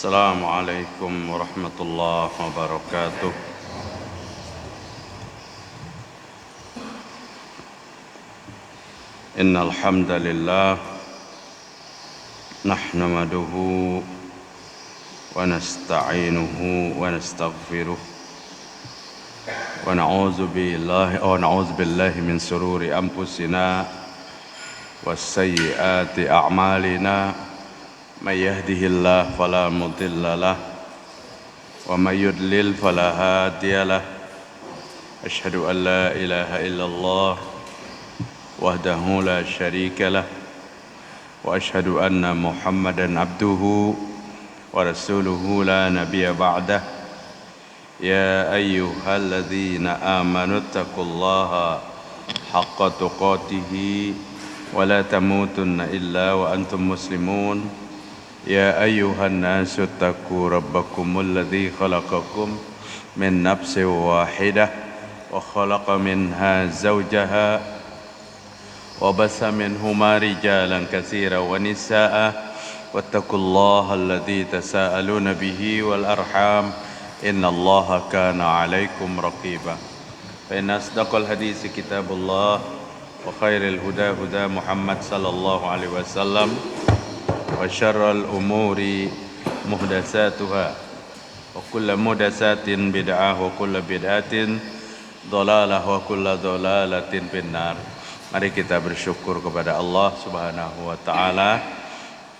السلام عليكم ورحمة الله وبركاته. إن الحمد لله نحمده ونستعينه ونستغفره ونعوذ بالله من شرور أنفسنا وسيئات أعمالنا. من يهده الله فلا مضل له ومن يضلل فلا هادي له. أشهد أن لا إله إلا الله وحده لا شريك له وأشهد أن محمدا عبده ورسوله لا نبي بعده. يا أيها الذين آمنوا اتقوا الله حق تقاته ولا تموتن إلا وأنتم مسلمون. يا أيها الناس اتقوا ربكم الذي خلقكم من نفس واحدة وخلق منها زوجها وبث منهما رجالا كثيرا ونساء واتقوا الله الذي تساءلون به والأرحام إن الله كان عليكم رقيبا. فإن أصدق الحديث كتاب الله وخير الهدى هدى محمد صلى الله عليه وسلم وشر الأمور محدثاتها وكل محدثات بدعة وكل بدعة ضلالة وكل ضلالة في النار. Mari kita bersyukur kepada Allah Subhanahu wa taala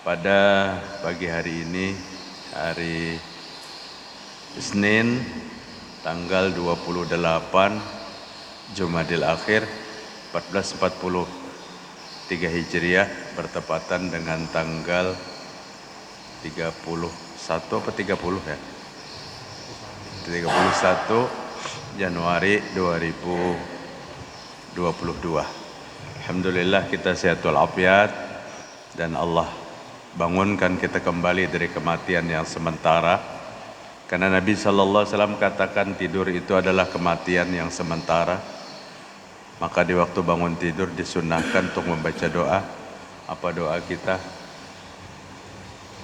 pada pagi hari ini, hari Senin tanggal 28 Jumadil Akhir 1443 Hijriah, bertepatan dengan tanggal 31 apa 30 ya? 31 Januari 2022. Alhamdulillah kita sehat walafiat dan Allah bangunkan kita kembali dari kematian yang sementara. Karena Nabi sallallahu alaihi wasallam katakan tidur itu adalah kematian yang sementara. Maka di waktu bangun tidur disunnahkan untuk membaca doa. Apa doa kita?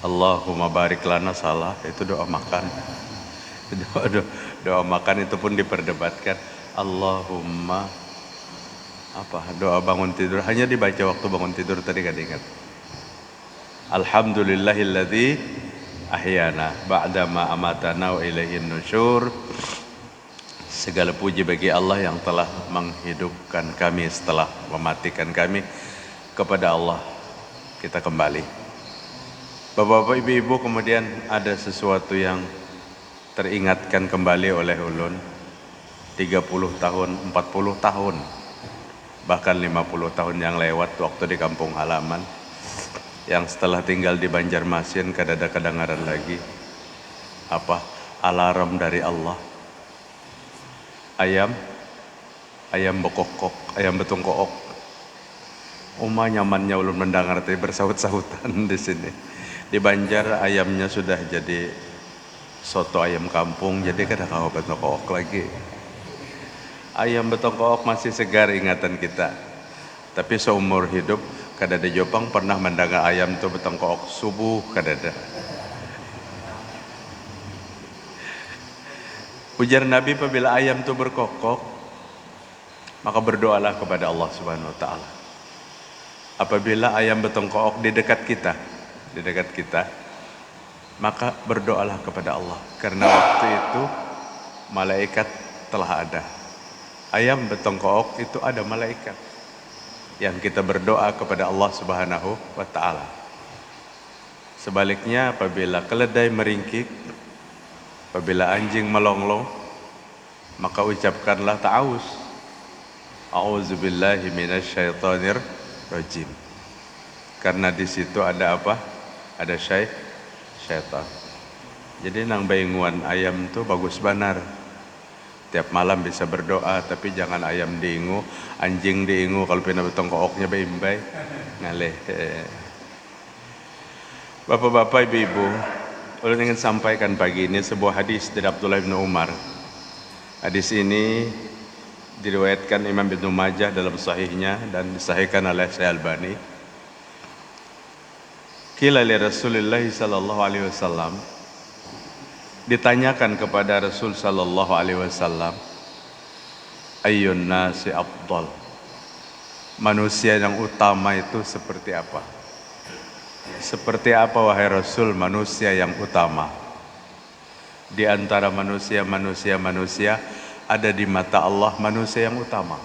Allahumma barik lana, salah, itu doa makan. Doa makan itu pun diperdebatkan. Allahumma apa? Doa bangun tidur hanya dibaca waktu bangun tidur tadi kan ingat. Alhamdulillahilladzi ahyana ba'dama amatana wa ilaihin nusyur. Segala puji bagi Allah yang telah menghidupkan kami setelah mematikan kami. Kepada Allah kita kembali. Bapak-bapak, ibu-ibu, kemudian ada sesuatu yang teringatkan kembali oleh ulun. 30 tahun, 40 tahun, bahkan 50 tahun yang lewat waktu di kampung halaman. Yang setelah tinggal di Banjarmasin kadada kedengaran lagi. Apa? Alarm dari Allah. Ayam bekokok, ayam betungkook. Uma nyamannya ulun mendengar tadi bersaut-sautan di sini. Di Banjar ayamnya sudah jadi soto ayam kampung, jadi kada kau betungkook lagi. Ayam betungkook masih segar ingatan kita. Tapi seumur hidup kadada Jopang pernah mendengar ayam tu betungkook subuh kadada. Ujar Nabi, apabila ayam itu berkokok, maka berdoalah kepada Allah Subhanahu wa taala. Apabila ayam betongkook di dekat kita, maka berdoalah kepada Allah. Karena waktu itu malaikat telah ada. Ayam betongkook itu ada malaikat yang kita berdoa kepada Allah Subhanahu wa taala. Sebaliknya apabila keledai meringkik, apabila anjing melonglong, maka ucapkanlah ta'awuz. A'udzubillahi minasyaitonir rajim. Karena di situ ada apa? Ada syaitan. Jadi nang bainguan ayam tu bagus banar. Tiap malam bisa berdoa, tapi jangan ayam diingu, anjing diingu, kalau pina betong kooknya baimbay. Ngaleh. Bapak-bapak, ibu-ibu, ulun ingin sampaikan pagi ini sebuah hadis dari Abdullah bin Umar. Hadis ini diriwayatkan Imam Ibnu Majah dalam sahihnya dan disahihkan oleh Syekh Albani. Qila li Rasulillah sallallahu alaihi wasallam, Ditanyakan kepada Rasul sallallahu alaihi wasallam, ayyun nasi afdal? Manusia yang utama itu seperti apa? Seperti apa wahai Rasul manusia yang utama? Di antara manusia ada di mata Allah manusia yang utama.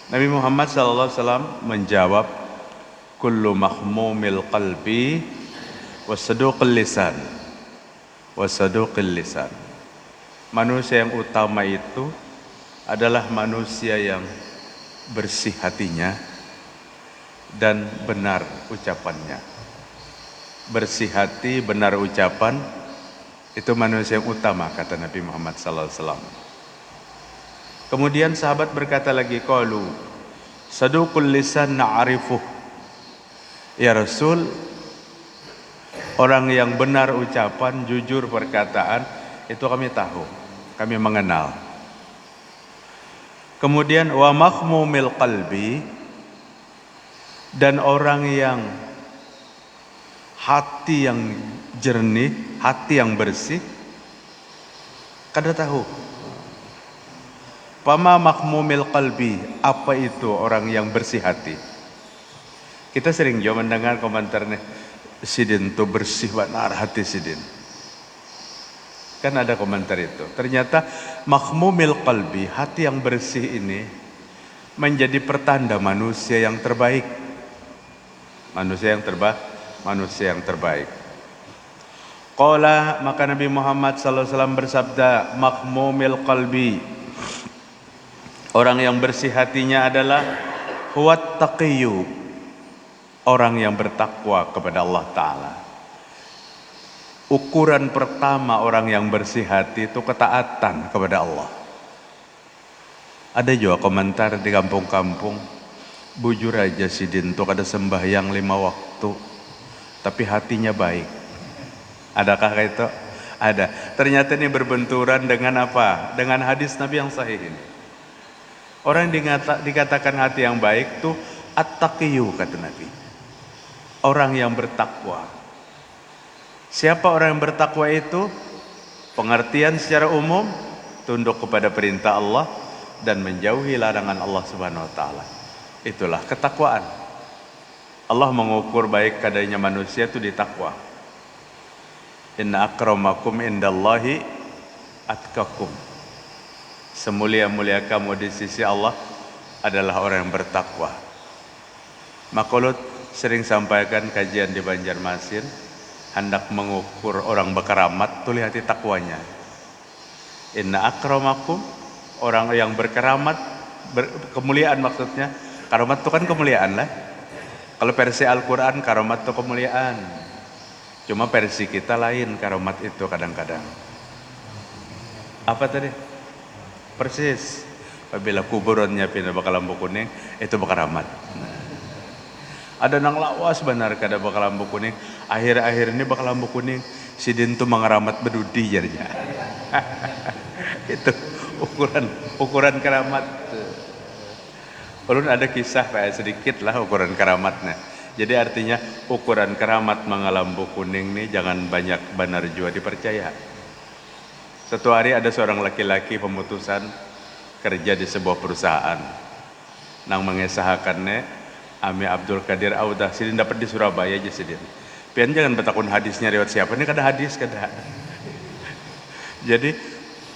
Nabi Muhammad SAW menjawab, kullu mahmumil qalbi wasaduqil lisan. Wasaduqil lisan. Manusia yang utama itu adalah manusia yang bersih hatinya dan benar ucapannya. Bersih hati, benar ucapan, itu manusia yang utama, kata Nabi Muhammad SAW. Kemudian sahabat berkata lagi, qalu saduqul lisan na'rifuh. Ya Rasul, orang yang benar ucapan, jujur perkataan, itu kami tahu, kami mengenal. Kemudian wa makhmumil qalbi, dan orang yang hati yang jernih, hati yang bersih, kada tahu. Pama makhmumil qalbi, apa itu orang yang bersih hati? Kita sering juga mendengar komentarnya, sidin tuh bersih benar hati sidin. Kan ada komentar itu. Ternyata makhmumil qalbi, hati yang bersih ini menjadi pertanda manusia yang terbaik. Manusia yang terbaik. Qala, maka Nabi Muhammad SAW bersabda, makhmumil qalbi, orang yang bersih hatinya adalah huwat taqiyyu, orang yang bertakwa kepada Allah Ta'ala. Ukuran pertama orang yang bersih hati itu ketaatan kepada Allah. Ada juga komentar di kampung-kampung, bujur aja sidin tuh kada sembahyang 5 waktu, tapi hatinya baik. Adakah itu? Ada. Ternyata ini berbenturan dengan apa? Dengan hadis Nabi yang sahih ini. Orang yang dikatakan hati yang baik tuh at-taqiyyu, kata Nabi. Orang yang bertakwa. Siapa orang yang bertakwa itu? Pengertian secara umum, tunduk kepada perintah Allah dan menjauhi larangan Allah Subhanahu wa taala. Itulah ketakwaan. Allah mengukur baik kadanya manusia itu di takwa. Inna akramakum indallahi atqakum. Semulia-mulia kamu di sisi Allah adalah orang yang bertakwa. Makulut sering sampaikan kajian di Banjarmasin, hendak mengukur orang berkeramat, tuh lihat takwanya. Inna akramakum, orang yang berkeramat, kemuliaan maksudnya. Karamat itu kan kemuliaan lah. Kalau versi Al-Quran, karamat itu kemuliaan. Cuma versi kita lain, karamat itu kadang-kadang. Apa tadi? Persis. Apabila kuburannya pindah bakal lampu kuning, itu berkeramat. Ada nang lawas benar kada bakal lampu kuning. Akhir-akhir ini bakal lampu kuning. Sidin tuh mengeramat bedudi jadinya. Itu ukuran keramat. Ulun ada kisah kayak sedikit lah ukuran keramatnya. Jadi artinya ukuran keramat mengalambu kuning nih jangan banyak benar juga dipercaya. Satu hari ada seorang laki-laki pemutusan kerja di sebuah perusahaan. Nang mengesahkannya Ami Abdul Qadir Audah, sidin dapat di Surabaya aja sidin. Pian jangan betakun hadisnya lewat siapa, ini kada hadis kada. Jadi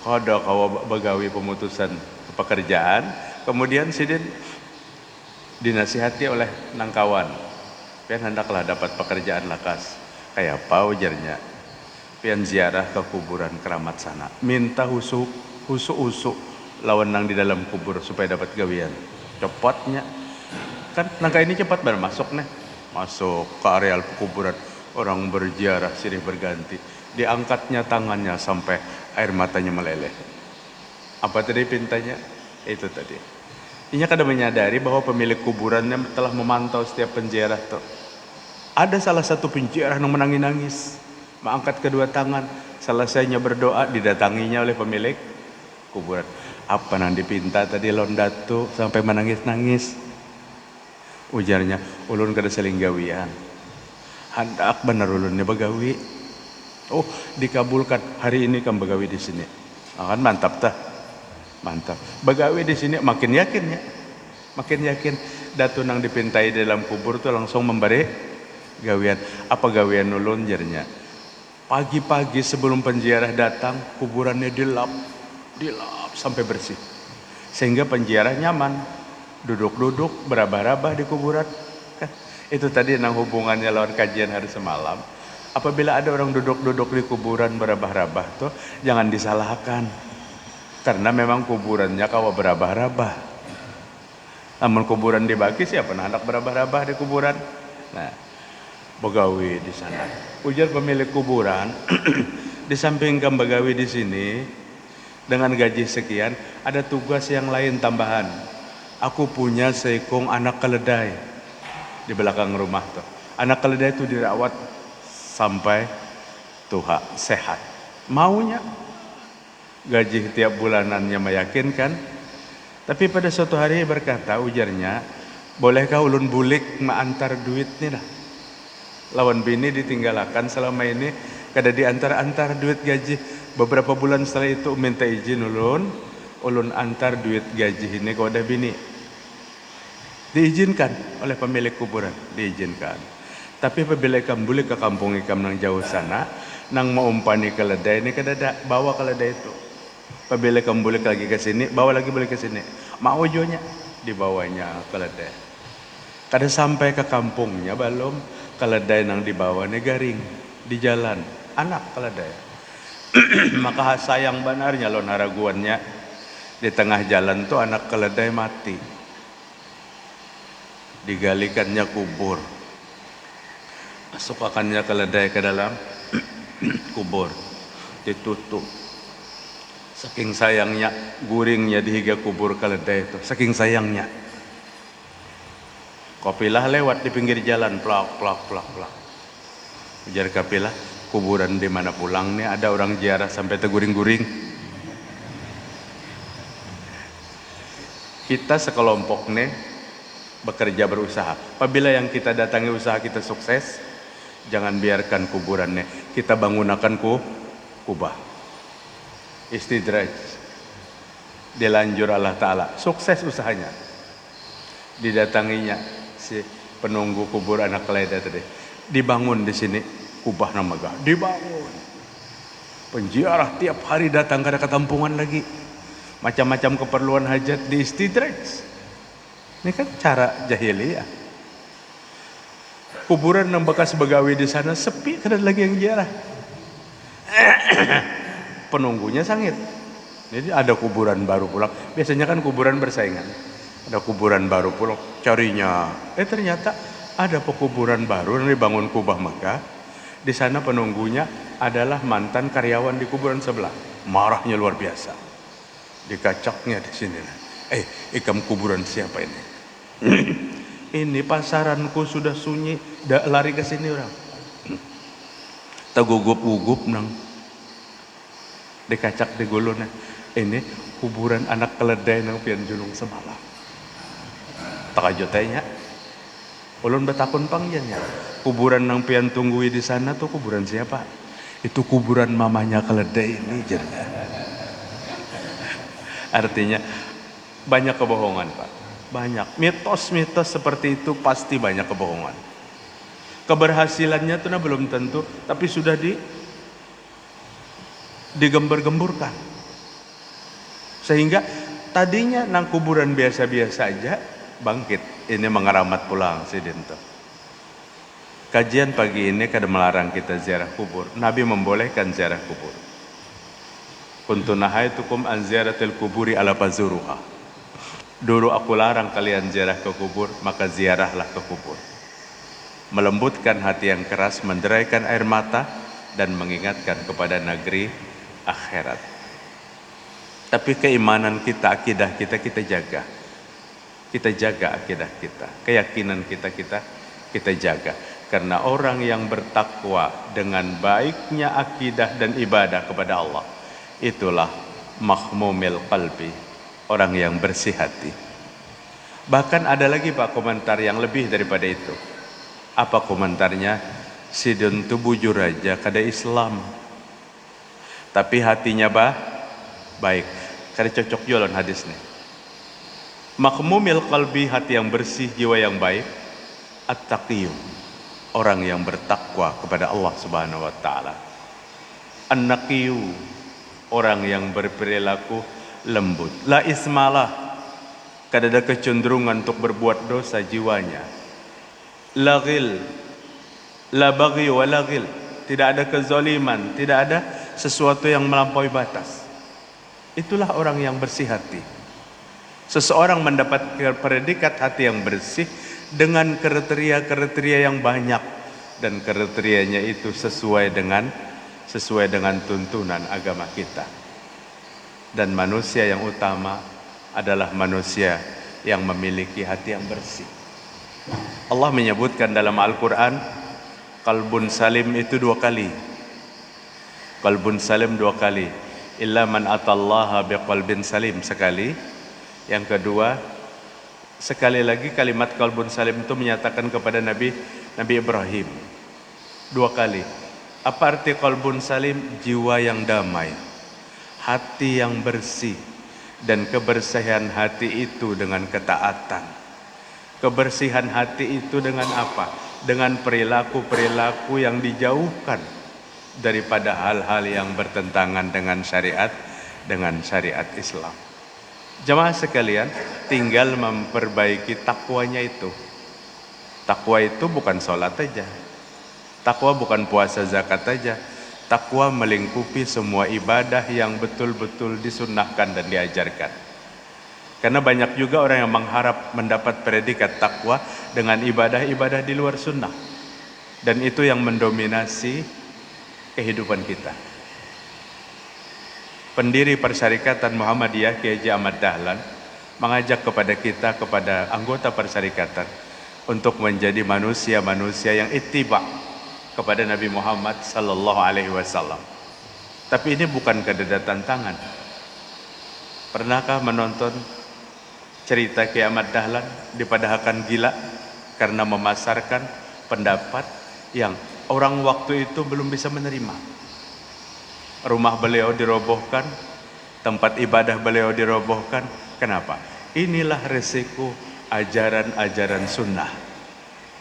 kada kawa begawi pemutusan pekerjaan, kemudian sidin dinasihati oleh nang kawan. Pian hendaklah dapat pekerjaan lakas. Kayak apa ujarnya? Pian ziarah ke kuburan keramat sana. Minta usuk lawan nang di dalam kubur supaya dapat gawian. Cepatnya. Kan nangka ini cepat masuk nih. Masuk ke areal kuburan. Orang berziarah silih berganti. Diangkatnya tangannya sampai air matanya meleleh. Apa tadi pintanya? Itu tadi. Inya kada menyadari bahwa pemilik kuburannya telah memantau setiap penziarah tuh. Ada salah satu penziarah yang menangis-nangis, mengangkat kedua tangan, selesainya berdoa didatanginya oleh pemilik kuburan. Apa nang dipinta tadi londat tuh sampai menangis-nangis? Ujarnya, ulun kada seling gawian. Hendak bener ulunnya begawi. Oh, dikabulkan. Hari ini kan begawi di sini. Kan mantap tah. Mantap. Begawi di sini makin yakin ya. Makin yakin. Datu nang dipintai dalam kubur tuh langsung memberi gawian. Apa gawian ulun jarnya? Pagi-pagi sebelum penziarah datang, kuburannya dilap sampai bersih. Sehingga penziarah nyaman. Duduk-duduk, berabah-rabah di kuburan. Itu tadi nang hubungannya lawan kajian hari semalam. Apabila ada orang duduk-duduk di kuburan berabah-rabah tuh jangan disalahkan. Karena memang kuburannya kawa berabah-rabah. Namun kuburan dibagi siapa anak berabah-rabah di kuburan. Nah, begawi di sana. Ujar pemilik kuburan, di samping kamu begawi di sini dengan gaji sekian, ada tugas yang lain tambahan. Aku punya seekor anak keledai di belakang rumah tuh. Anak keledai itu dirawat sampai tua sehat. Maunya gaji tiap bulanannya meyakinkan. Tapi pada suatu hari berkata, ujarnya, bolehkah ulun bulik mengantar duit nih dah. Lawan bini ditinggalkan selama ini kada diantar-antar duit gaji. Beberapa bulan setelah itu minta izin ulun antar duit gaji ini kepada bini. Diizinkan oleh pemilik kuburan, diizinkan. Tapi apabila ikam boleh ke kampung ikam nang jauh sana, nang mau umpani keledai ini kadada bawa keledai itu. Apabila ikam boleh lagi ke sini, bawa lagi boleh ke sini. Mau jonya dibawanya keledai. Kada sampai ke kampungnya belum keledai nang dibawa ini garing di jalan, anak keledai. Maka sayang benarnya lon haraguannya di tengah jalan tuh anak keledai mati. Digalikannya kubur. Masukkannya keledai ke dalam kubur, ditutup. Saking sayangnya guringnya dihiga kubur keledai itu, saking sayangnya. Kapilah lewat di pinggir jalan, plak. Ujar kapilah, kuburan di mana pulang nih ada orang ziarah sampai teguring-guring. Kita sekelompok nih bekerja berusaha. Apabila yang kita datangi usaha kita sukses, jangan biarkan kuburannya. Kita bangunakan kubah. Istidraj. Dilanjur Allah Ta'ala. Sukses usahanya. Didatanginya si penunggu kubur anak keledai tadi. Dibangun di sini kubah nama megah. Dibangun. Penziarah tiap hari datang ke ketampungan lagi. Macam-macam keperluan hajat di istidraj. Ini kan cara jahiliyah. Kuburan yang bekas begawi di sana sepi, kada lagi yang ziarah. Penunggunya sangit. Jadi ada kuburan baru pulang. Biasanya kan kuburan bersaingan. Ada kuburan baru pulang, carinya. Ternyata ada pekuburan baru yang dibangun kubah Mekah. Di sana penunggunya adalah mantan karyawan di kuburan sebelah. Marahnya luar biasa. Dikacaknya di sini. Ikam kuburan siapa ini? Ini pasaranku sudah sunyi, lari ke sini orang. Tagugup-gugup nang dikacak di gulun. Ini kuburan anak keledai nang pian julung semalam. Takajotanya. Ulun betakun pangjannya. Kuburan nang pian tunggui di sana tuh kuburan siapa? Itu kuburan mamanya keledai ini jernya. Artinya banyak kebohongan, Pak. Banyak mitos-mitos seperti itu pasti banyak kebohongan. Keberhasilannya tuh belum tentu, tapi sudah digembar-gemburkan. Sehingga tadinya nang kuburan biasa-biasa aja bangkit. Ini mengeramat pulang si Dinto. Kajian pagi ini kada melarang kita ziarah kubur. Nabi membolehkan ziarah kubur. Kuntu nahaitukum an ziyaratil kuburi ala fazuruha. Dulu aku larang kalian ziarah ke kubur, maka ziarahlah ke kubur. Melembutkan hati yang keras, menderaikan air mata, dan mengingatkan kepada negeri akhirat. Tapi keimanan kita, akidah kita, kita jaga. Kita jaga akidah kita. Keyakinan kita jaga. Karena orang yang bertakwa dengan baiknya akidah dan ibadah kepada Allah, itulah mahmumil qalbi, orang yang bersih hati. Bahkan ada lagi Pak komentar yang lebih daripada itu. Apa komentarnya? sidon tu bujur aja kada Islam. Tapi hatinya baik. Kada cocok jualan hadis nih. Makmumil qalbi, hati yang bersih, jiwa yang baik. At-taqiyyu, orang yang bertakwa kepada Allah Subhanahu wa taala. An-naqiyyu, orang yang berperilaku lembut. La ismalah, kada ada kecenderungan untuk berbuat dosa jiwanya. La ghil, la baghi wa la ghil, tidak ada kezaliman, tidak ada sesuatu yang melampaui batas. Itulah orang yang bersih hati. Seseorang mendapat predikat hati yang bersih dengan kriteria-kriteria yang banyak, dan kriterianya itu sesuai dengan tuntunan agama kita. Dan manusia yang utama adalah manusia yang memiliki hati yang bersih. Allah menyebutkan dalam Al-Quran, qalbun salim itu 2 kali. Qalbun salim 2 kali. Illa man atallaha biqalbin salim sekali. Yang kedua, sekali lagi kalimat qalbun salim itu menyatakan kepada Nabi Ibrahim 2 kali. Apa arti qalbun salim? Jiwa yang damai, hati yang bersih, dan kebersihan hati itu dengan ketaatan. Kebersihan hati itu dengan apa? Dengan perilaku-perilaku yang dijauhkan daripada hal-hal yang bertentangan dengan syariat Islam. Jemaah sekalian, tinggal memperbaiki takwanya itu. Takwa itu bukan sholat aja. Takwa bukan puasa zakat aja. Takwa melingkupi semua ibadah yang betul-betul disunnahkan dan diajarkan. Karena banyak juga orang yang mengharap mendapat predikat takwa dengan ibadah-ibadah di luar sunnah. Dan itu yang mendominasi kehidupan kita. Pendiri Persyarikatan Muhammadiyah Kiai Haji Ahmad Dahlan mengajak kepada anggota persyarikatan untuk menjadi manusia-manusia yang ittiba kepada Nabi Muhammad sallallahu alaihi wasallam. Tapi ini bukan kedada tantangan. Pernahkah menonton cerita Kiai Ahmad Dahlan dipadahkan gila karena memasarkan pendapat yang orang waktu itu belum bisa menerima? Rumah beliau dirobohkan, tempat ibadah beliau dirobohkan. Kenapa? Inilah resiko ajaran-ajaran sunnah.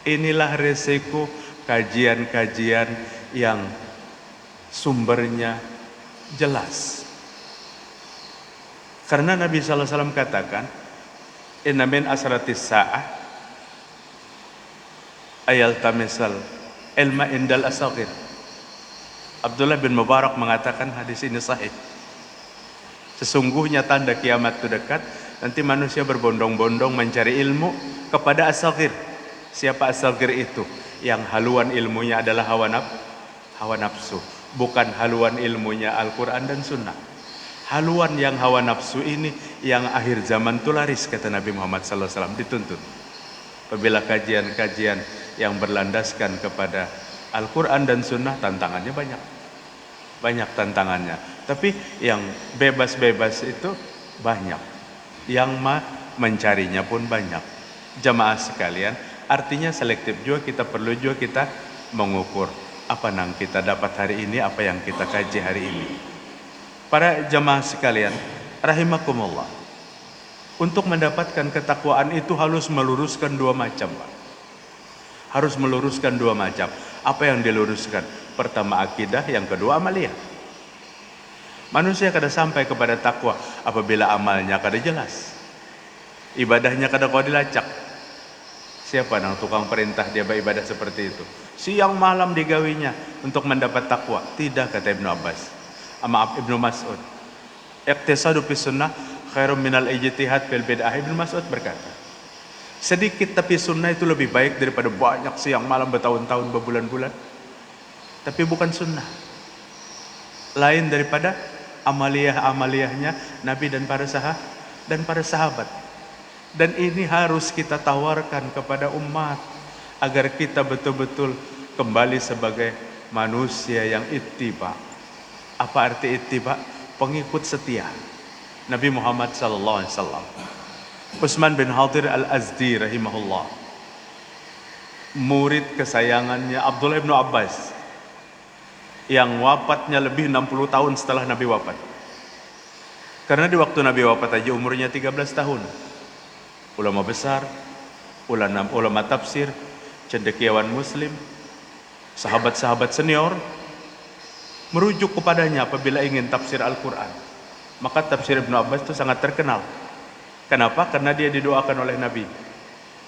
Inilah resiko kajian-kajian yang sumbernya jelas. Karena Nabi sallallahu alaihi wasallam katakan, inna min asratis sa'ah ayal tamisal ilma indal asagir. Abdullah bin Mubarak mengatakan hadis ini sahih. Sesungguhnya tanda kiamat itu dekat, nanti manusia berbondong-bondong mencari ilmu kepada as-saghir. Siapa as-saghir itu? Yang haluan ilmunya adalah hawa nafsu, bukan haluan ilmunya Al-Quran dan Sunnah. Haluan yang hawa nafsu ini yang akhir zaman itu laris, kata Nabi Muhammad SAW, dituntut. Apabila kajian-kajian yang berlandaskan kepada Al-Quran dan Sunnah, tantangannya banyak tantangannya. Tapi yang bebas-bebas itu banyak, yang mencarinya pun banyak. Jamaah sekalian, artinya selektif juga, kita perlu juga kita mengukur apa yang kita dapat hari ini, apa yang kita kaji hari ini. Para jamaah sekalian rahimakumullah, untuk mendapatkan ketakwaan itu harus meluruskan 2 macam, Pak. Harus meluruskan 2 macam. Apa yang diluruskan? Pertama akidah, yang kedua amaliyah. Manusia kada sampai kepada takwa apabila amalnya kada jelas, ibadahnya kada kau dilacak. Siapa yang tukang perintah dia beribadah seperti itu? Siang malam digawinya untuk mendapat takwa. Tidak, kata Ibnu Abbas, Ibnu Mas'ud. Iqtisadu fis sunnah khairum minal ijtihad fil bid'ah. Ibnu Mas'ud berkata, sedikit tapi sunnah itu lebih baik daripada banyak siang malam bertahun-tahun berbulan-bulan. Tapi bukan sunnah. Lain daripada amaliyahnya Nabi dan para sahabat. Dan ini harus kita tawarkan kepada umat agar kita betul-betul kembali sebagai manusia yang ittiba. Apa arti ittiba? Pengikut setia Nabi Muhammad sallallahu alaihi wasallam. Utsman bin Hadir al-Azdi rahimahullah murid kesayangannya Abdullah bin Abbas yang wafatnya lebih 60 tahun setelah Nabi wafat. Karena di waktu Nabi wafat aja umurnya 13 tahun. Ulama besar, ulama tafsir, cendekiawan muslim, sahabat-sahabat senior merujuk kepadanya apabila ingin tafsir Al-Quran. Maka tafsir Ibnu Abbas itu sangat terkenal. Kenapa? Karena dia didoakan oleh Nabi.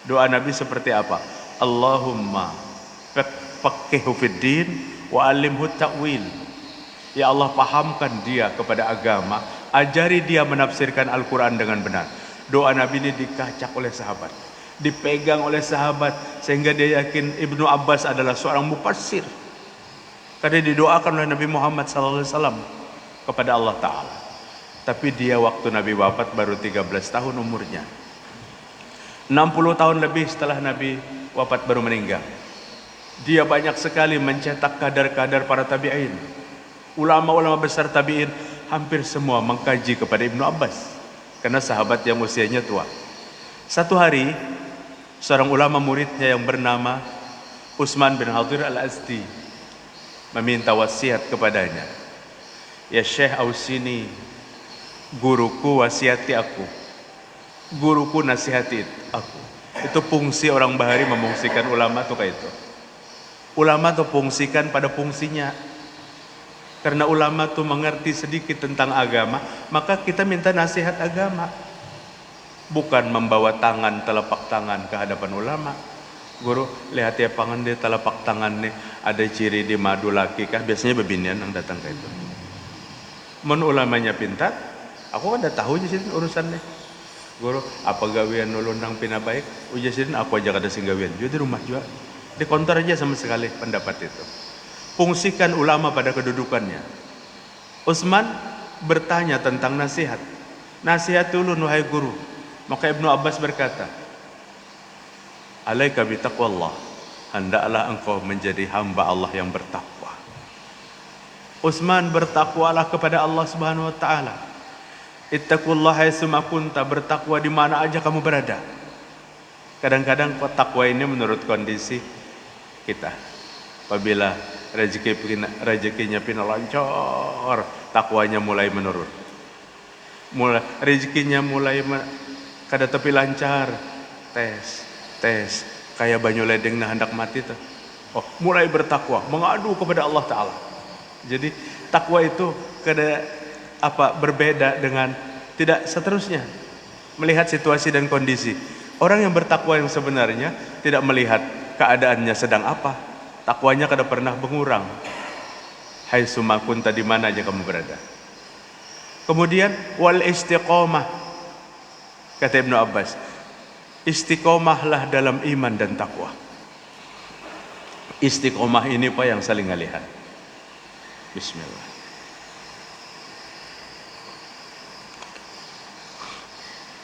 Doa Nabi seperti apa? Allahumma faqqihhu fiddin wa alimhu ta'wil. Ya Allah, pahamkan dia kepada agama, ajari dia menafsirkan Al-Quran dengan benar. Doa Nabi ini dikacak oleh sahabat, dipegang oleh sahabat, sehingga dia yakin Ibnu Abbas adalah seorang mufassir. Karena didoakan oleh Nabi Muhammad SAW kepada Allah Ta'ala. Tapi dia waktu Nabi wafat baru 13 tahun umurnya. 60 tahun lebih setelah Nabi wafat baru meninggal. Dia banyak sekali mencetak kadar-kadar para tabi'in. Ulama-ulama besar tabi'in hampir semua mengkaji kepada Ibnu Abbas, karena sahabat yang usianya tua. Satu hari seorang ulama muridnya yang bernama Utsman bin Hadir Al-Azdi meminta wasiat kepadanya. Ya Syekh, ausini, guruku wasiati aku, guruku nasihati aku. Itu fungsi orang Bahari memungsikan ulama tuh kayak itu. Ulama tuh fungsikan pada fungsinya. Karena ulama tuh mengerti sedikit tentang agama, maka kita minta nasihat agama. Bukan membawa tangan, telapak tangan ke hadapan ulama. Guru, lihat ya pangan dia telapak tangan nih, ada ciri di madu laki kah? Biasanya bebinian yang datang ke itu. Men ulamanya pintar, aku kan udah tahu aja sih urusannya. Guru, apa gawian nulundang pina baik? Uja sih aku aja kada singgawian. Juga di rumah juga. Di kontor aja sama sekali pendapat itu. Fungsikan ulama pada kedudukannya. Utsman bertanya tentang nasihat. Nasihat dulu wahai guru. Maka Ibnu Abbas berkata, alaika bitaqwallah, hendaklah engkau menjadi hamba Allah yang bertakwa. Utsman, bertakwalah kepada Allah Subhanahu wa taala. Ittaqullaha haitsuma kunta, bertakwa di mana aja kamu berada. Kadang-kadang takwa ini menurut kondisi kita. Apabila rezekinya pina lancar, takwanya mulai menurun. Rezekinya mulai kada tepi lancar, tes kayak banyu ledeng nah hendak mati tuh. Oh, mulai bertakwa, mengadu kepada Allah Ta'ala. Jadi takwa itu kada berbeda dengan tidak seterusnya melihat situasi dan kondisi. Orang yang bertakwa yang sebenarnya tidak melihat keadaannya sedang apa, takwanya kada pernah mengurang. Hai sumakun, tadi mana aja kamu berada. Kemudian wal istiqomah, kata Ibnu Abbas, istiqomahlah dalam iman dan takwa. Istiqomah ini Pak yang saling ngalihan. Bismillah.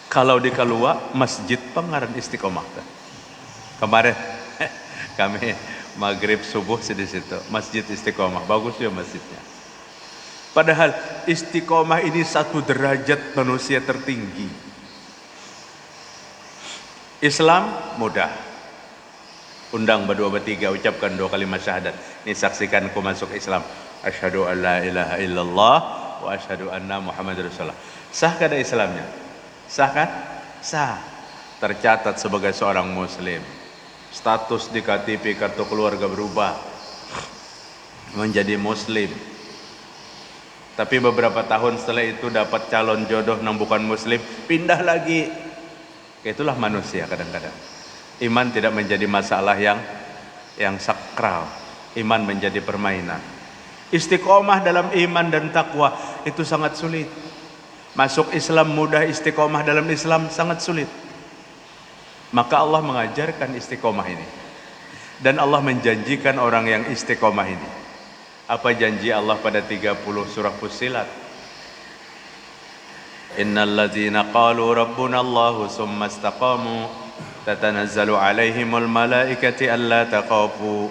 Kalau di Kalua masjid pengaran istiqomah. Kemarin kami maghrib subuh di situ, masjid istiqomah, bagus ya masjidnya. Padahal istiqomah ini satu derajat manusia tertinggi. Islam mudah. Undang berdua bertiga, ucapkan 2 kalimat syahadat. Ini saksikan aku masuk Islam. Asyhadu an la ilaha illallah wa asyhadu anna Muhammadar Rasulullah. Sah kada Islamnya? Sah kan? Sah. Tercatat sebagai seorang muslim. Status di KTP, kartu keluarga berubah menjadi muslim. Tapi beberapa tahun setelah itu dapat calon jodoh yang bukan muslim, pindah lagi. Itulah manusia kadang-kadang. Iman tidak menjadi masalah yang sakral. Iman menjadi permainan. Istiqomah dalam iman dan takwa itu sangat sulit. Masuk Islam mudah, istiqomah dalam Islam sangat sulit. Maka Allah mengajarkan istiqomah ini. Dan Allah menjanjikan orang yang istiqomah ini. Apa janji Allah pada 30 surah Fussilat? Innal ladzina qalu rabbuna Allahu tsumma istaqamu tatanazzalu alaihimul malaikatu alla taqafu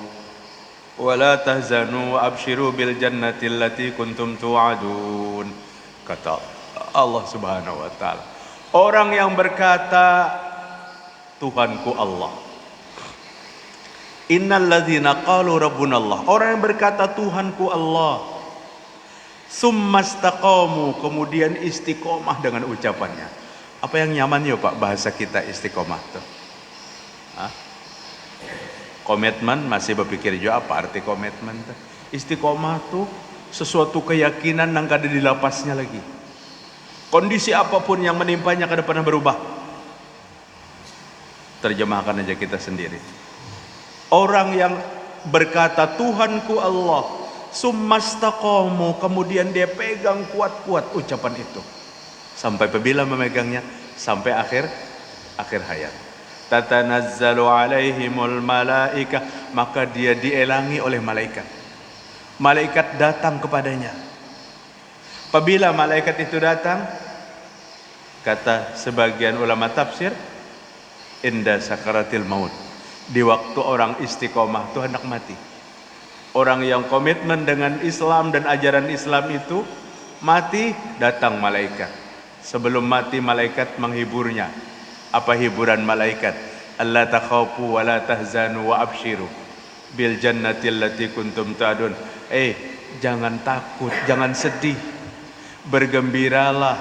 wa la tahzanu wa abshiru bil jannati allati kuntum tu'adun. Kata Allah Subhanahu wa taala, orang yang berkata Tuhanku Allah, Innal ladzina qalu rabbunallah, orang yang berkata Tuhanku Allah, summastaqamu, kemudian istiqomah dengan ucapannya. Apa yang nyaman ya Pak bahasa kita istiqomah tuh? Hah? Komitmen, masih berpikir juga apa arti komitmen tuh? Istiqomah tuh sesuatu keyakinan yang kada dilapasnya lagi. Kondisi apapun yang menimpanya kada pernah berubah. Terjemahkan aja kita sendiri. Orang yang berkata Tuhanku Allah, summastaqamu, kemudian dia pegang kuat-kuat ucapan itu. Sampai apabila memegangnya sampai akhir hayat. Tatanazzalu alaihimul malaika, maka dia dielangi oleh malaikat. Malaikat datang kepadanya. Apabila malaikat itu datang, kata sebagian ulama tafsir, inda sakaratil maut, di waktu orang istiqomah itu hendak mati. Orang yang komitmen dengan Islam dan ajaran Islam itu mati, datang malaikat. Sebelum mati malaikat menghiburnya. Apa hiburan malaikat? Alla takhafu wa la tahzanu wa abshiru bil jannati allati kuntum ta'dun. Jangan takut, jangan sedih. Bergembiralah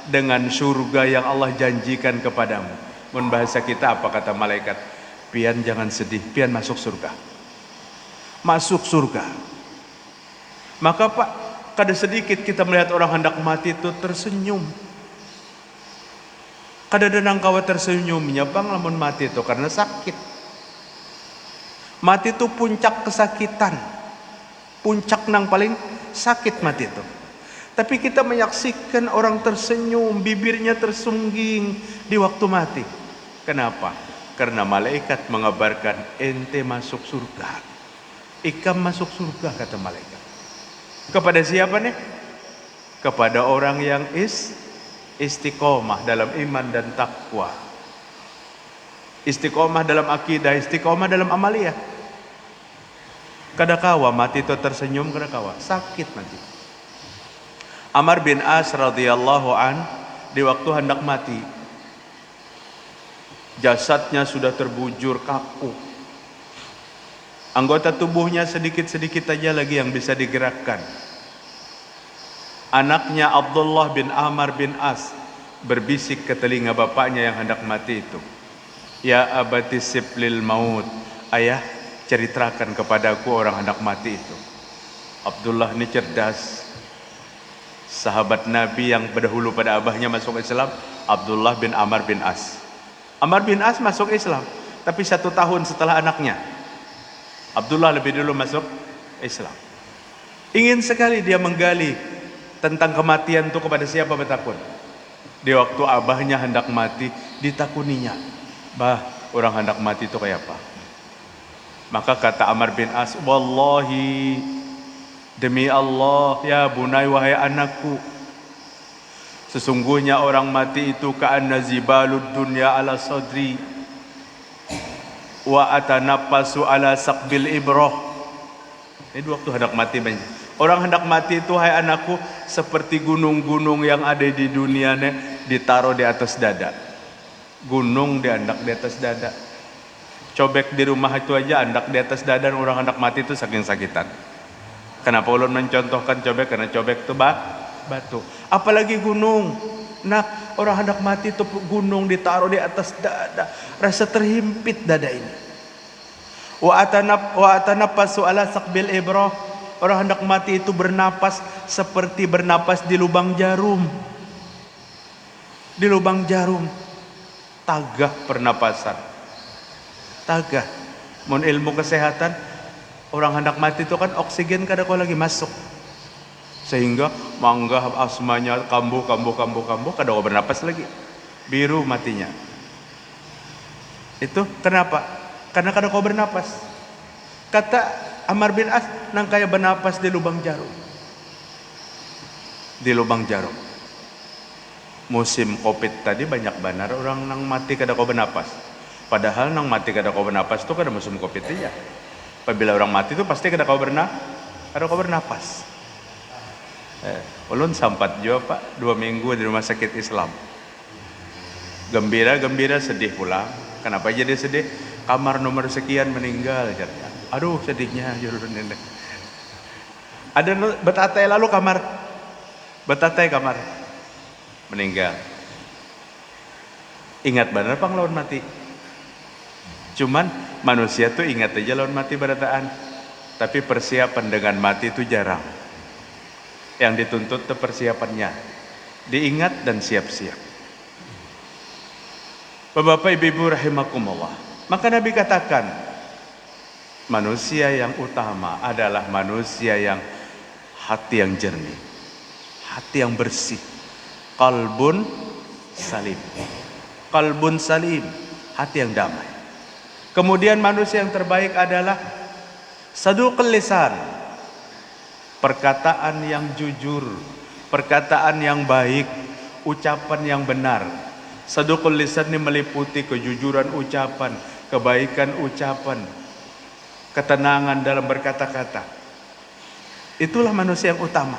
dengan surga yang Allah janjikan kepadamu. Mun bahasa kita apa kata malaikat? Pian jangan sedih, pian masuk surga. Masuk surga. Maka Pak, kada sedikit kita melihat orang hendak mati itu tersenyum. Kada ada nangkawa tersenyumnya Bang lamun mati itu karena sakit. Mati itu puncak kesakitan. Puncak nang paling sakit mati itu. Tapi kita menyaksikan orang tersenyum, bibirnya tersungging di waktu mati. Kenapa? Karena malaikat mengabarkan ente masuk surga. Ikam masuk surga kata malaikat. Kepada siapa nih? Kepada orang yang istiqomah dalam iman dan takwa. Istiqomah dalam akidah, istiqomah dalam amaliyah. Kadakawa mati itu tersenyum, kadakawa sakit mati. Amr bin As radhiyallahu an di waktu hendak mati, jasadnya sudah terbujur kaku. Anggota tubuhnya sedikit-sedikit aja lagi yang bisa digerakkan. Anaknya Abdullah bin Amr bin As berbisik ke telinga bapaknya yang hendak mati itu, ya abati siplil maut, ayah ceritakan kepadaku orang hendak mati itu. Abdullah ini cerdas, sahabat Nabi yang berdahulu pada abahnya masuk Islam, Abdullah bin Amr bin As. Amr bin As masuk Islam, tapi 1 tahun setelah anaknya. Abdullah lebih dulu masuk Islam. Ingin sekali dia menggali tentang kematian itu kepada siapa bertakun. Di waktu abahnya hendak mati, ditakuninya, bah, orang hendak mati itu kayak apa? Maka kata Amr bin As, wallahi, demi Allah ya bunai, wahai anakku, sesungguhnya orang mati itu ka'anna zibalud dunya ala sadri wa atanappasu ala saqbil ibrah. Ini waktu hendak mati banyak. Orang hendak mati itu, hai anakku, seperti gunung-gunung yang ada di dunia ditaruh di atas dada. Gunung diandak di atas dada. Cobek di rumah itu aja andak di atas dada, orang hendak mati itu saking sakitan. Kenapa ulun mencontohkan cobek? Karena cobek itu batu. Apalagi gunung. Nah, orang hendak mati itu gunung ditaruh di atas dada. Rasa terhimpit dada ini. Wa atanappasu ala saqbil ibrah. Orang hendak mati itu bernapas seperti bernapas di lubang jarum. Di lubang jarum. Tagah pernapasan. Tagah. Mun ilmu kesehatan, orang hendak mati itu kan oksigen kada kau lagi masuk. Sehingga manggah asmanya kambuh kada kau bernapas lagi. Biru matinya. Itu kenapa? Karena kada kau bernapas. Kata Amr bin As, nang kaya bernapas di lubang jarum. Di lubang jarum. Musim Covid tadi banyak benar orang nang mati kada kau bernapas. Padahal nang mati kada kau bernapas itu kada musim Covid aja. Apabila orang mati itu pasti kada kau bernapas. Ulun sampat juga Pak 2 minggu di rumah sakit Islam. Gembira sedih pula. Kenapa jadi sedih? kamar nomor sekian meninggal. Aduh sedihnya jurun ini. Ada betatai lalu kamar, betatai kamar meninggal. Ingat benar pang lawan mati. Cuman manusia tuh ingat aja lawan mati berataan. Tapi persiapan dengan mati itu jarang. Yang dituntut itu persiapannya. Diingat dan siap-siap. Bapak ibu rahimakumullah. Maka Nabi katakan, manusia yang utama adalah manusia yang hati yang jernih, hati yang bersih, qalbun salim, qalbun salim, hati yang damai. Kemudian manusia yang terbaik adalah saduqul lisan, perkataan yang jujur, perkataan yang baik, ucapan yang benar. Saduqul lisan ini meliputi kejujuran ucapan, kebaikan ucapan, ketenangan dalam berkata-kata. Itulah manusia yang utama.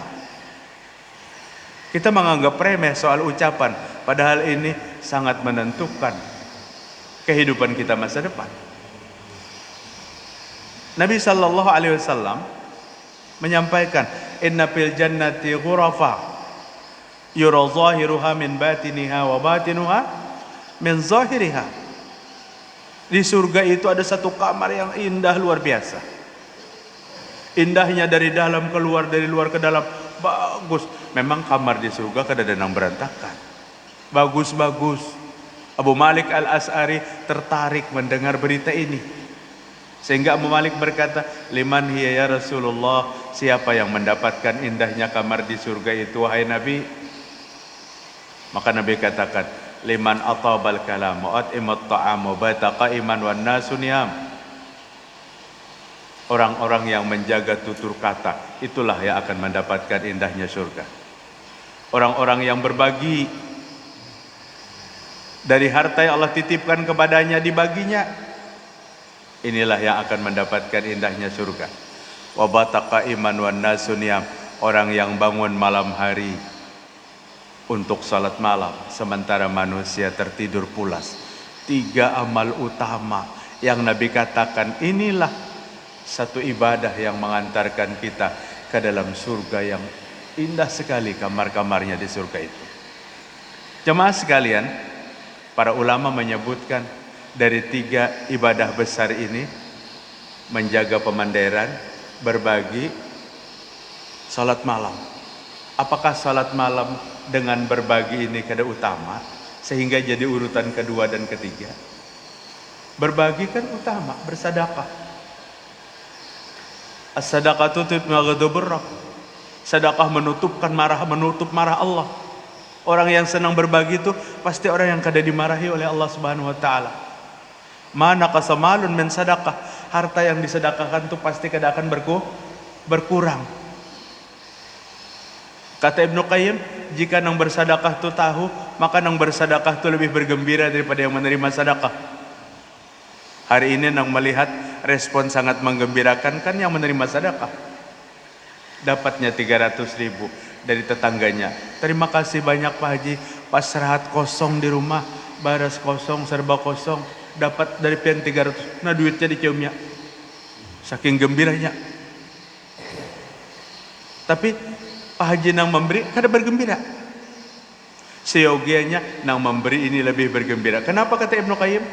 Kita menganggap remeh soal ucapan, padahal ini sangat menentukan kehidupan kita masa depan. Nabi sallallahu alaihi wasallam menyampaikan, inna fil jannati ghurafa yura zahiruha min batiniha wa batinuha min zahiriha. Di surga itu ada satu kamar yang indah luar biasa. Indahnya dari dalam keluar, dari luar ke dalam, bagus. Memang kamar di surga kadang-kadang berantakan. Bagus-bagus. Abu Malik Al-As'ari tertarik mendengar berita ini. Sehingga Abu Malik berkata, liman hiya ya Rasulullah, siapa yang mendapatkan indahnya kamar di surga itu wahai Nabi? Maka Nabi katakan, liman atabal kalam wa at'imat ta'am wa baita qa'iman wan nasu niyam. Orang-orang yang menjaga tutur kata, itulah yang akan mendapatkan indahnya surga. Orang-orang yang berbagi dari harta yang Allah titipkan kepadanya, dibaginya, inilah yang akan mendapatkan indahnya surga. Wa baita qa'iman wan nasu niyam. Orang yang bangun malam hari untuk salat malam, sementara manusia tertidur pulas. 3 amal utama yang Nabi katakan, inilah satu ibadah yang mengantarkan kita ke dalam surga yang indah sekali kamar-kamarnya di surga itu. Jemaah sekalian, para ulama menyebutkan dari 3 ibadah besar ini, menjaga pemanderan, berbagi, salat malam. Apakah salat malam dengan berbagi ini kada utama sehingga jadi urutan kedua dan ketiga? Berbagi kan utama, bersedekah. As-sadaqatu tutfi'u ghadabur rabb. Sedekah menutup marah Allah. Orang yang senang berbagi itu pasti orang yang kada dimarahi oleh Allah Subhanahu wa taala. Mana qasamalun min sadaqah, harta yang disedekahkan itu pasti kada akan berkurang. Kata Ibnu Qayyim, jika nang bersedekah itu tahu, maka nang bersedekah itu lebih bergembira daripada yang menerima sedekah. Hari ini nang melihat respon sangat menggembirakan kan yang menerima sedekah. Dapatnya 300.000 dari tetangganya. Terima kasih banyak Pak Haji, pas rehat kosong di rumah, baras kosong, serba kosong, dapat dari pian 300. Nah duitnya diciumnya. Saking gembiranya. Tapi Pak Haji nang memberi kada bergembira. Seyogianya nang memberi ini lebih bergembira. Kenapa kata Ibnu Qayyim?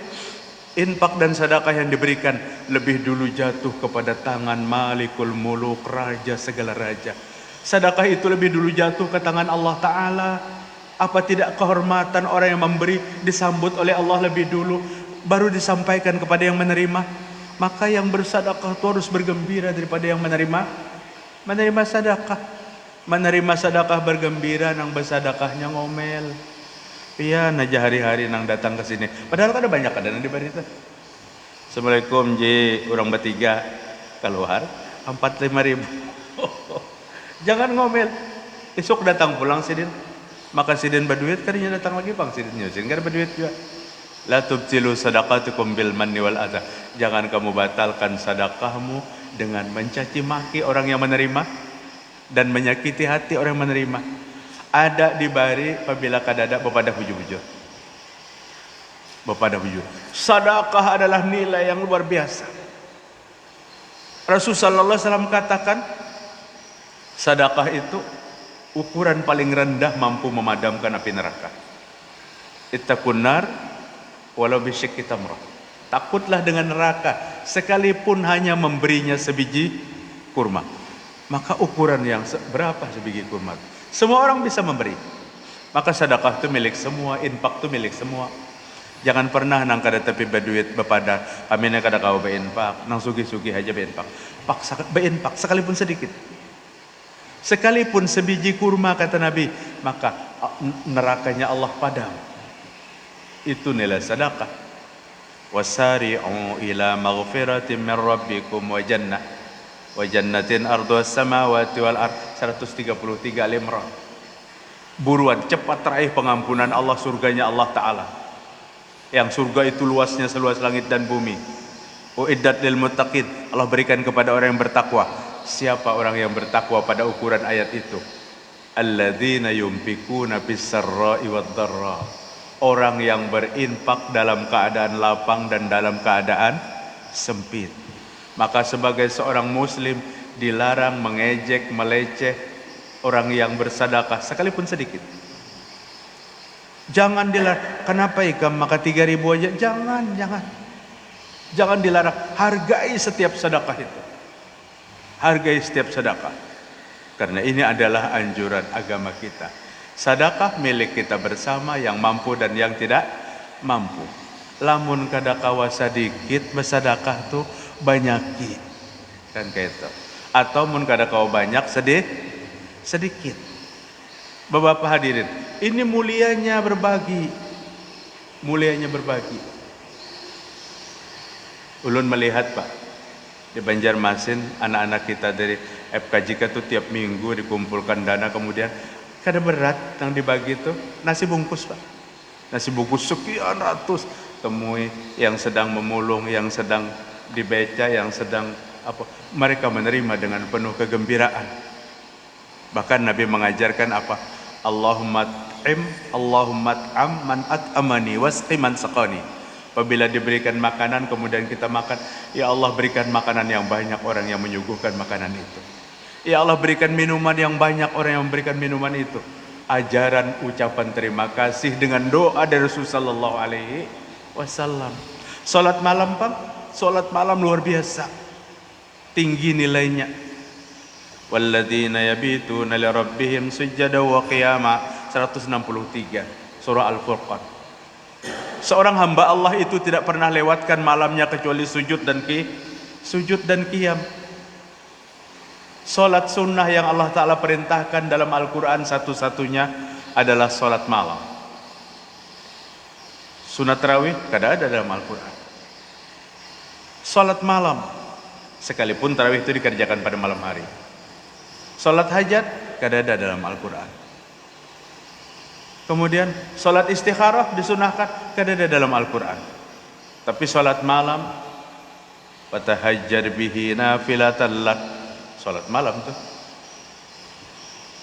Infak dan sedekah yang diberikan lebih dulu jatuh kepada tangan Malikul Muluk, raja segala raja. Sedekah itu lebih dulu jatuh ke tangan Allah Ta'ala. Apa tidak kehormatan orang yang memberi disambut oleh Allah lebih dulu, baru disampaikan kepada yang menerima? Maka yang bersedekah itu harus bergembira daripada yang menerima sedekah. Menerima sedekah bergembira, nang bersedekahnya ngomel. Iya, naja hari-hari nang datang ke sini. Padahal ada banyak ada di barita. Assalamualaikum ji, orang bertiga keluar 45.000. Jangan ngomel. Esok datang pulang sidin. Maka sidin berduit, kadinya datang lagi pang sidin nyusin. Kada berduit juga. La tubtilu sadaqatukum bil manni wal adha. Jangan kamu batalkan sedekahmu dengan mencaci maki orang yang menerima dan menyakiti hati orang yang menerima. Ada di bari apabila kadada bepada hujur-hujur. Bapak dan Ibu, sedekah adalah nilai yang luar biasa. Rasulullah SAW katakan, sedekah itu ukuran paling rendah mampu memadamkan api neraka. Ittaqun nar walau bisyikki tamrah. Takutlah dengan neraka sekalipun hanya memberinya sebiji kurma. Maka ukuran yang berapa sebiji kurma? Semua orang bisa memberi. Maka sedekah itu milik semua, infak itu milik semua. Jangan pernah nang kada tapi berduit bepada kami nak kada kau berinfak, nang sugi-sugi aja berinfak. Berinfak sekalipun sedikit. Sekalipun sebiji kurma kata Nabi, maka nerakanya Allah padam. Itu nilai sedekah. Wasari'u ila maghfiratin min rabbikum wa jannatin arduha samawati wal ard. 133 Al-Imran. Buruan cepat teraih pengampunan Allah, surganya Allah Ta'ala. Yang surga itu luasnya seluas langit dan bumi. Uiddat lil muttaqin, Allah berikan kepada orang yang bertakwa. Siapa orang yang bertakwa pada ukuran ayat itu? Alladzina yunfikuna bis-sarra'i wad-dharra. Orang yang berinfak dalam keadaan lapang dan dalam keadaan sempit. Maka sebagai seorang muslim dilarang mengejek, meleceh orang yang bersedekah sekalipun sedikit. Jangan dilarang. Kenapa ikam maka 3.000 aja? Jangan dilarang. Hargai setiap sedekah itu. Hargai setiap sedekah. Karena ini adalah anjuran agama kita. Sedekah milik kita bersama, yang mampu dan yang tidak mampu. Lamun kada kawa sedikit bersedekah tuh banyaki. Kan kayak itu. Atau mun kada kawa banyak sedikit. Bapak hadirin, ini mulianya berbagi. Mulianya berbagi. Ulun melihat Pak, di Banjarmasin anak-anak kita dari FKJK tuh tiap minggu dikumpulkan dana, kemudian kada berat yang dibagi itu nasi bungkus Pak. Nasi bungkus sekian ratus. Temui yang sedang memulung, yang sedang dibeca, yang sedang apa, mereka menerima dengan penuh kegembiraan. Bahkan Nabi mengajarkan apa? Allahumma at'am man at'amani wasqi man saqani. Apabila diberikan makanan kemudian kita makan, ya Allah berikan makanan yang banyak orang yang menyuguhkan makanan itu. Ya Allah berikan minuman yang banyak orang yang memberikan minuman itu. Ajaran ucapan terima kasih dengan doa dari Rasulullah sallallahu alaihi wasallam. Salat malam Pak, salat malam luar biasa. Tinggi nilainya. Walladzina yabituna li rabbihim sujada wa qiyama. 163 surah Al-Furqan. Seorang hamba Allah itu tidak pernah lewatkan malamnya kecuali sujud dan qiyam. Salat sunnah yang Allah Ta'ala perintahkan dalam Al-Quran satu-satunya adalah salat malam. Sunat tarawih kada ada dalam Al-Quran. Salat malam, sekalipun tarawih itu dikerjakan pada malam hari. Salat hajat kada ada dalam Al-Quran. Kemudian salat istikharah disunahkan kada ada dalam Al-Quran. Tapi salat malam, fatahajjar bihi nafilatan lak. Salat malam tuh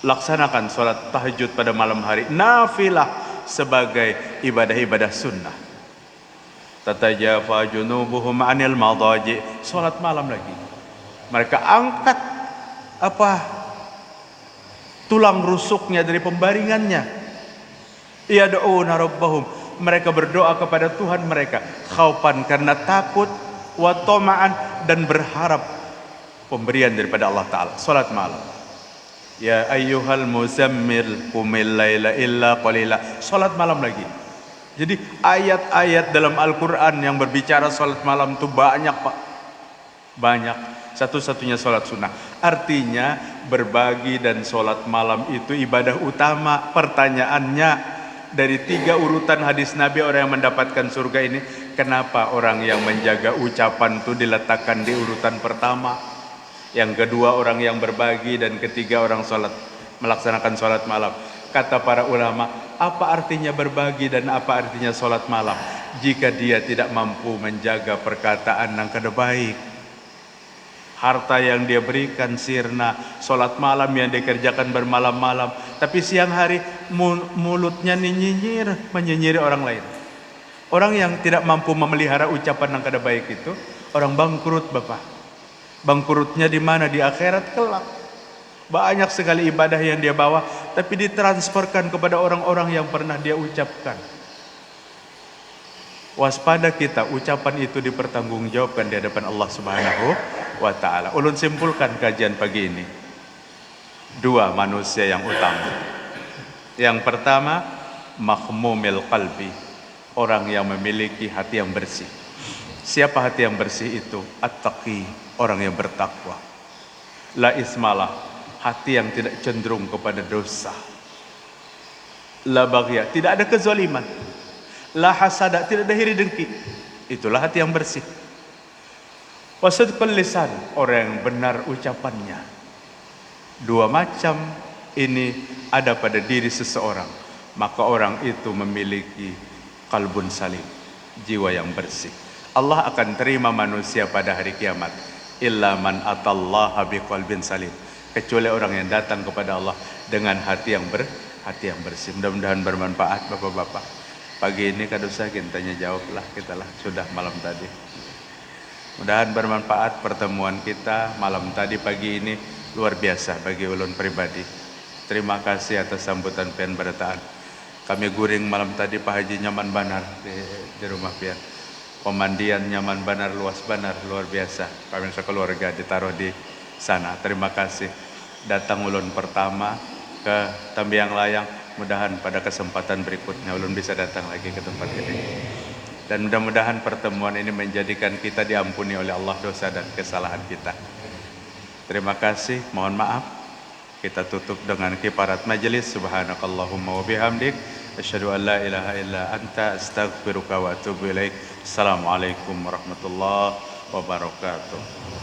laksanakan salat tahajud pada malam hari, nafilah sebagai ibadah-ibadah sunnah. Tatajafa junubuhum anil madaji. Salat malam lagi. Mereka angkat tulang rusuknya dari pembaringannya. Yad'una rabbahum. Mereka berdoa kepada Tuhan mereka. Khaufan karena takut, wa tama'an dan berharap pemberian daripada Allah Ta'ala. Salat malam. Ya ayyuhal muzammil qumil laila illa qalila. Salat malam lagi. Jadi ayat-ayat dalam Al-Quran yang berbicara salat malam itu banyak Pak. Banyak. Satu-satunya salat sunnah. Artinya berbagi dan salat malam itu ibadah utama. Pertanyaannya, dari 3 urutan hadis Nabi orang yang mendapatkan surga ini, kenapa orang yang menjaga ucapan itu diletakkan di urutan pertama? Yang kedua orang yang berbagi, dan ketiga orang melaksanakan salat malam. Kata para ulama, apa artinya berbagi dan apa artinya salat malam jika dia tidak mampu menjaga perkataan yang kada baik? Harta yang dia berikan sirna, salat malam yang dikerjakan bermalam-malam, tapi siang hari mulutnya menyinyiri orang lain. Orang yang tidak mampu memelihara ucapan yang kada baik itu orang bangkrut, Bapak. Bangkrutnya di mana? Di akhirat kelak. Banyak sekali ibadah yang dia bawa tapi ditransferkan kepada orang-orang yang pernah dia ucapkan. Waspada kita, ucapan itu dipertanggungjawabkan di hadapan Allah Subhanahu wa taala. Ulun simpulkan kajian pagi ini. Dua manusia yang utama. Yang pertama, makhmumil qalbi, orang yang memiliki hati yang bersih. Siapa hati yang bersih itu? At-taqi, orang yang bertakwa. La ismalah, hati yang tidak cenderung kepada dosa. La baghya, tidak ada kezaliman. La hasada, tidak ada iri dengki. Itulah hati yang bersih. Wasidqul lisan, orang yang benar ucapannya. Dua macam ini ada pada diri seseorang, maka orang itu memiliki qalbun salim, jiwa yang bersih. Allah akan terima manusia pada hari kiamat. Illa man atallaha biqalbin salim, kecuali orang yang datang kepada Allah dengan hati yang bersih. Mudah-mudahan bermanfaat Bapak-bapak. Pagi ini kada usah kita tanya jawab lah, kita lah sudah malam tadi. Mudahan bermanfaat pertemuan kita malam tadi pagi ini, luar biasa bagi ulun pribadi. Terima kasih atas sambutan pian berataan. Kami guring malam tadi Pak Haji nyaman banar di rumah pian. Pemandian nyaman banar, luas banar, luar biasa. Kami sekeluarga ditaruh di sana. Terima kasih. Datang ulun pertama ke Tambiang Layang. Mudahan pada kesempatan berikutnya ulun bisa datang lagi ke tempat ini. Dan mudah-mudahan pertemuan ini menjadikan kita diampuni oleh Allah dosa dan kesalahan kita. Terima kasih, mohon maaf. Kita tutup dengan kiparat majelis. Subhanakallahumma wa bihamdik, asyhadu an la ilaha illa anta, astaghfiruka wa atubu ilaik. Assalamualaikum warahmatullahi wabarakatuh.